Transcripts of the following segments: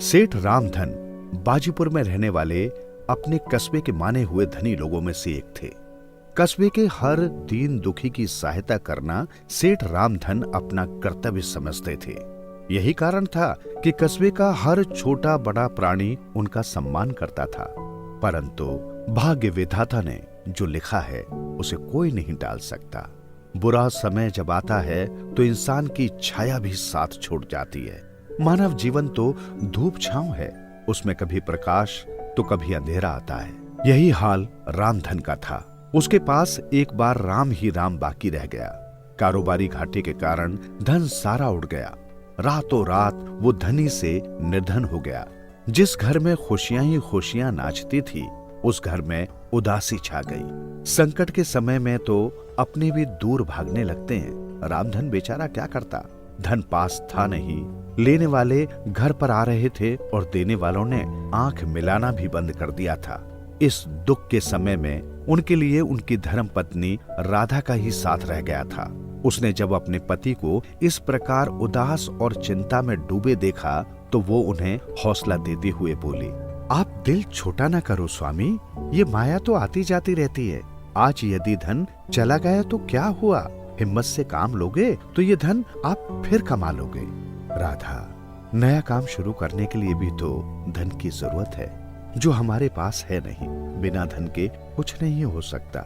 सेठ रामधन बाजीपुर में रहने वाले अपने कस्बे के माने हुए धनी लोगों में से एक थे। कस्बे के हर दीन दुखी की सहायता करना सेठ रामधन अपना कर्तव्य समझते थे। यही कारण था कि कस्बे का हर छोटा बड़ा प्राणी उनका सम्मान करता था। परंतु भाग्य विधाता ने जो लिखा है उसे कोई नहीं टाल सकता। बुरा समय जब आता है तो इंसान की छाया भी साथ छोड़ जाती है। मानव जीवन तो धूप छांव है, उसमें कभी प्रकाश तो कभी अंधेरा आता है। यही हाल रामधन का था। उसके पास एक बार राम ही राम बाकी रह गया। कारोबारी घाटे के कारण धन सारा उड़ गया। रातों रात वो धनी से निर्धन हो गया। जिस घर में खुशियां ही खुशियां नाचती थी, उस घर में उदासी छा गई। संकट के समय में तो अपने भी दूर भागने लगते हैं। रामधन बेचारा क्या करता? धन पास था नहीं, लेने वाले घर पर आ रहे थे और देने वालों ने आंख मिलाना भी बंद कर दिया था। इस दुख के समय में उनके लिए उनकी धर्म पत्नी राधा का ही साथ रह गया था। उसने जब अपने पति को इस प्रकार उदास और चिंता में डूबे देखा तो वो उन्हें हौसला देते हुए बोली, आप दिल छोटा न करो स्वामी, ये माया तो आती जाती रहती है। आज यदि धन चला गया तो क्या हुआ? हिम्मत से काम लोगे तो ये धन आप फिर कमा लोगे। राधा, नया काम शुरू करने के लिए भी तो धन की जरूरत है, जो हमारे पास है नहीं। बिना धन के कुछ नहीं हो सकता।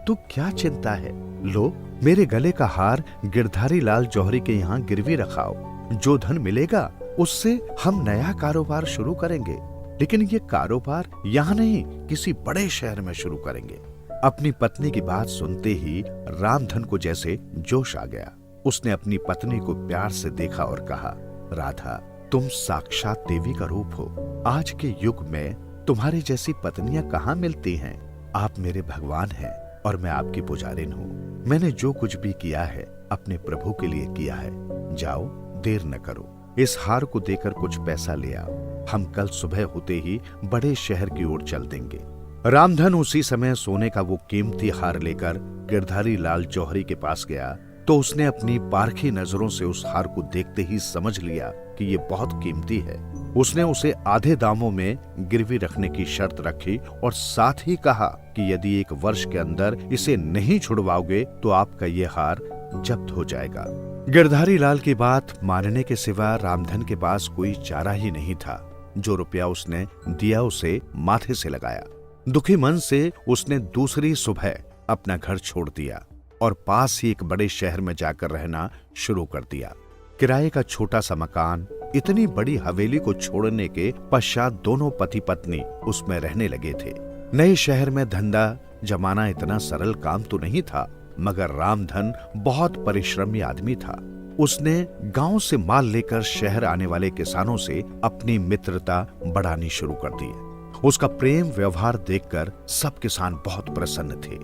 तो क्या चिंता है? लो, मेरे गले का हार गिरधारी लाल जौहरी के यहाँ गिरवी रखाओ। जो धन मिलेगा उससे हम नया कारोबार शुरू करेंगे, लेकिन ये कारोबार यहाँ नहीं, किसी बड़े शहर में शुरू करेंगे। अपनी पत्नी की बात सुनते ही रामधन को जैसे जोश आ गया। उसने अपनी पत्नी को प्यार से देखा और कहा, राधा, तुम साक्षात देवी का रूप हो। आज के युग में तुम्हारी जैसी पत्नियां कहाँ मिलती हैं? आप मेरे भगवान हैं और मैं आपकी पुजारिन हूँ। मैंने जो कुछ भी किया है अपने प्रभु के लिए किया है। जाओ, देर न करो, इस हार को देकर कुछ पैसा ले आओ। हम कल सुबह होते ही बड़े शहर की ओर चल देंगे। रामधन उसी समय सोने का वो कीमती हार लेकर गिरधारी लाल जौहरी के पास गया तो उसने अपनी पारखी नजरों से उस हार को देखते ही समझ लिया कि ये बहुत कीमती है। उसने उसे आधे दामों में गिरवी रखने की शर्त रखी और साथ ही कहा कि यदि 1 वर्ष के अंदर इसे नहीं छुड़वाओगे तो आपका ये हार जब्त हो जाएगा। गिरधारी लाल की बात मानने के सिवा रामधन के पास कोई चारा ही नहीं था। जो रुपया उसने दिया उसे माथे से लगाया। दुखी मन से उसने दूसरी सुबह अपना घर छोड़ दिया और पास ही एक बड़े शहर में जाकर रहना शुरू कर दिया। किराए का छोटा सा मकान, इतनी बड़ी हवेली को छोड़ने के पश्चात दोनों पति पत्नी उसमें रहने लगे थे। नए शहर में धंधा जमाना इतना सरल काम तो नहीं था, मगर रामधन बहुत परिश्रमी आदमी था। उसने गांव से माल लेकर शहर आने वाले किसानों से अपनी मित्रता बढ़ानी शुरू कर दी। उसका प्रेम व्यवहार देखकर सब किसान बहुत प्रसन्न थे।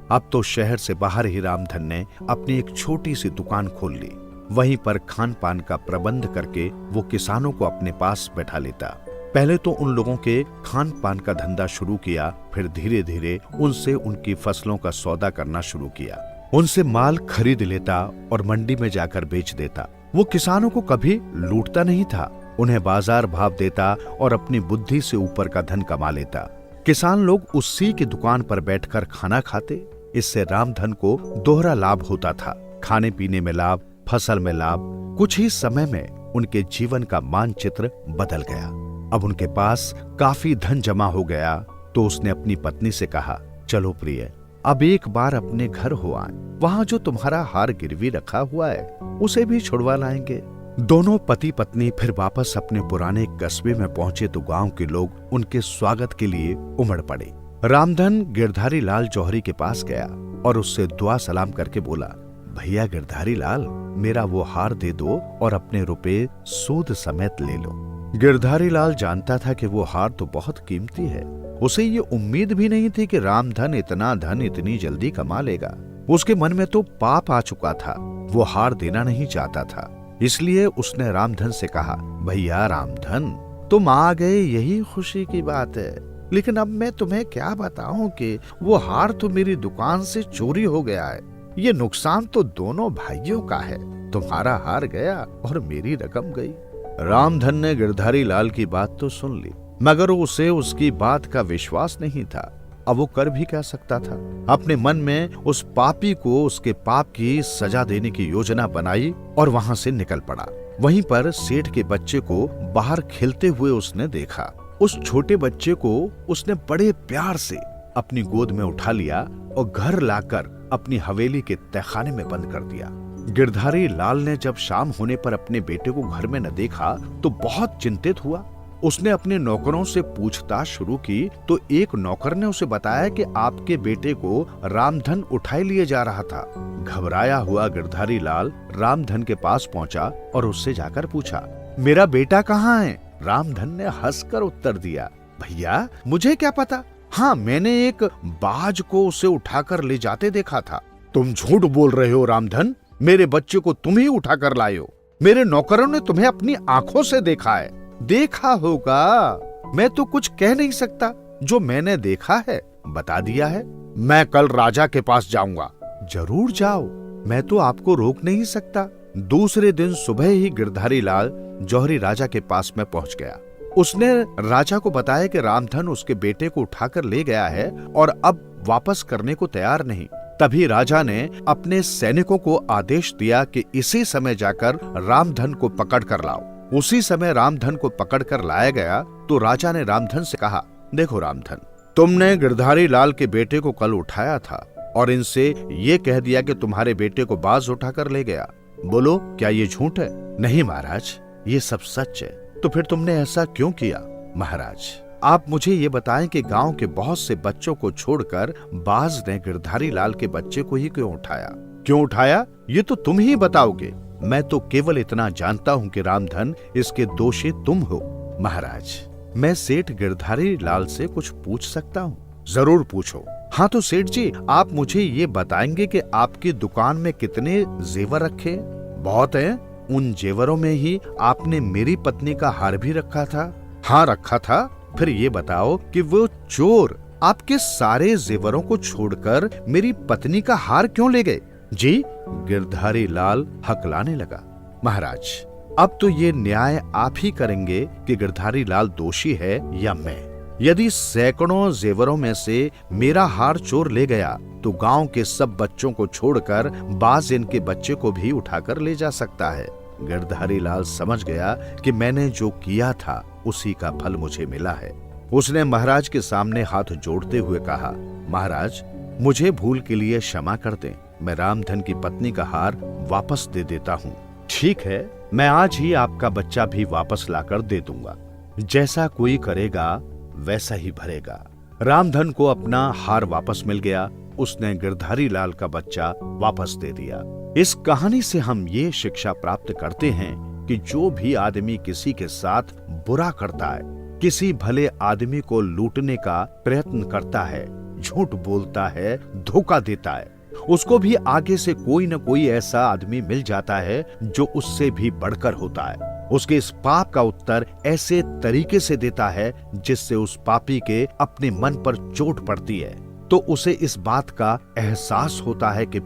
अब तो शहर से बाहर ही रामधन ने अपनी एक छोटी सी दुकान खोल ली। वहीं पर खान पान का प्रबंध करके वो किसानों को अपने पास बैठा लेता। पहले तो उन लोगों के खान पान का धंधा शुरू किया, फिर धीरे धीरे उनसे उनकी फसलों का सौदा करना शुरू किया। उनसे माल खरीद लेता और मंडी में जाकर बेच देता। वो किसानों को कभी लूटता नहीं था, उन्हें बाजार भाव देता और अपनी बुद्धि से ऊपर का धन कमा लेता। किसान लोग उसी की दुकान पर बैठकर खाना खाते। इससे रामधन को दोहरा लाभ होता था, खाने पीने में लाभ, फसल में लाभ। कुछ ही समय में उनके जीवन का मानचित्र बदल गया। अब उनके पास काफी धन जमा हो गया तो उसने अपनी पत्नी से कहा, चलो प्रिय, अब एक बार अपने घर हो आए। वहां जो तुम्हारा हार गिरवी रखा हुआ है उसे भी छुड़वा लाएंगे। दोनों पति पत्नी फिर वापस अपने पुराने कस्बे में पहुंचे तो गांव के लोग उनके स्वागत के लिए उमड़ पड़े। रामधन गिरधारी लाल जौहरी के पास गया और उससे दुआ सलाम करके बोला, भैया गिरधारी लाल, मेरा वो हार दे दो और अपने रुपए सूद समेत ले लो। गिरधारी लाल जानता था कि वो हार तो बहुत कीमती है। उसे ये उम्मीद भी नहीं थी कि रामधन इतना धन इतनी जल्दी कमा लेगा। उसके मन में तो पाप आ चुका था। वो हार देना नहीं चाहता था। इसलिए उसने रामधन से कहा, भैया रामधन, तुम आ गए यही खुशी की बात है, लेकिन अब मैं तुम्हें क्या बताऊं कि वो हार तो मेरी दुकान से चोरी हो गया है। ये नुकसान तो दोनों भाइयों का है। तुम्हारा हार गया और मेरी रकम गई। रामधन ने गिरधारी लाल की बात तो सुन ली, मगर उसे उसकी बात का विश्वास नहीं था। अब वो कर भी क्या सकता था। अपने मन में उस पापी को उसके पाप की सजा देने की योजना बनाई और वहां से निकल पड़ा। वहीं पर सेठ के बच्चे को बाहर खेलते हुए उसने देखा। उस छोटे बच्चे को उसने बड़े प्यार से अपनी गोद में उठा लिया और घर लाकर अपनी हवेली के तहखाने में बंद कर दिया। गिरधारी लाल ने जब शाम होने पर अपने बेटे को घर में न देखा तो बहुत चिंतित हुआ। उसने अपने नौकरों से पूछताछ शुरू की तो एक नौकर ने उसे बताया कि आपके बेटे को रामधन उठाए लिए जा रहा था। घबराया हुआ गिरधारी लाल रामधन के पास पहुंचा और उससे जाकर पूछा, मेरा बेटा कहाँ है? रामधन ने हंसकर उत्तर दिया, भैया मुझे क्या पता, हाँ मैंने एक बाज को उसे उठाकर ले जाते देखा था। तुम झूठ बोल रहे हो रामधन, मेरे बच्चे को तुम ही उठाकर लाए हो। मेरे नौकरों ने तुम्हें अपनी आंखों से देखा है। देखा होगा, मैं तो कुछ कह नहीं सकता, जो मैंने देखा है बता दिया है। मैं कल राजा के पास जाऊंगा। जरूर जाओ, मैं तो आपको रोक नहीं सकता। दूसरे दिन सुबह ही गिरधारी लाल जौहरी राजा के पास में पहुंच गया। उसने राजा को बताया कि रामधन उसके बेटे को उठाकर ले गया है और अब वापस करने को तैयार नहीं। तभी राजा ने अपने सैनिकों को आदेश दिया कि इसी समय जाकर रामधन को पकड़ कर लाओ। उसी समय रामधन को पकड़कर लाया गया तो राजा ने रामधन से कहा, देखो रामधन, तुमने गिरधारी लाल के बेटे को कल उठाया था और इनसे ये कह दिया कि तुम्हारे बेटे को बाज उठाकर ले गया। बोलो, क्या ये झूठ है? नहीं महाराज, ये सब सच है। तो फिर तुमने ऐसा क्यों किया? महाराज, आप मुझे ये बताएं कि गांव के बहुत से बच्चों को छोड़कर बाज ने गिरधारी लाल के बच्चे को ही क्यों उठाया? क्यों उठाया ये तो तुम ही बताओगे। मैं तो केवल इतना जानता हूँ कि रामधन इसके दोषी तुम हो। महाराज, मैं सेठ गिरधारी लाल से कुछ पूछ सकता हूँ? जरूर पूछो। हाँ तो सेठ जी, आप मुझे ये बताएंगे कि आपकी दुकान में कितने जेवर रखे? बहुत हैं। उन जेवरों में ही आपने मेरी पत्नी का हार भी रखा था? हाँ रखा था। फिर ये बताओ कि वो चोर आपके सारे जेवरों को छोड़कर मेरी पत्नी का हार क्यों ले गए? जी, गिरधारी लाल हकलाने लगा। महाराज, अब तो ये न्याय आप ही करेंगे कि गिरधारी लाल दोषी है या मैं। यदि सैकड़ों जेवरों में से मेरा हार चोर ले गया तो गांव के सब बच्चों को छोड़कर बाज इनके बच्चे को भी उठाकर ले जा सकता है। गिरधारी लाल समझ गया कि मैंने जो किया था उसी का फल मुझे मिला है। उसने महाराज के सामने हाथ जोड़ते हुए कहा, महाराज, मुझे भूल के लिए क्षमा कर दें। मैं रामधन की पत्नी का हार वापस दे देता हूँ। ठीक है, मैं आज ही आपका बच्चा भी वापस लाकर दे दूंगा। जैसा कोई करेगा वैसा ही भरेगा। रामधन को अपना हार वापस मिल गया। उसने गिरधारी लाल का बच्चा वापस दे दिया। इस कहानी से हम ये शिक्षा प्राप्त करते हैं कि जो भी आदमी किसी के साथ बुरा करता है, किसी भले आदमी को लूटने का प्रयत्न करता है, झूठ बोलता है, धोखा देता है, उसको भी आगे से कोई न कोई ऐसा आदमी मिल जाता है जो उससे भी बढ़कर होता है। उसके इस पाप का उत्तर ऐसे तरीके से देता है जिससे उस पापी के अपने मन पर चोट पड़ती है, तो उसे इस बात का एहसास होता है कि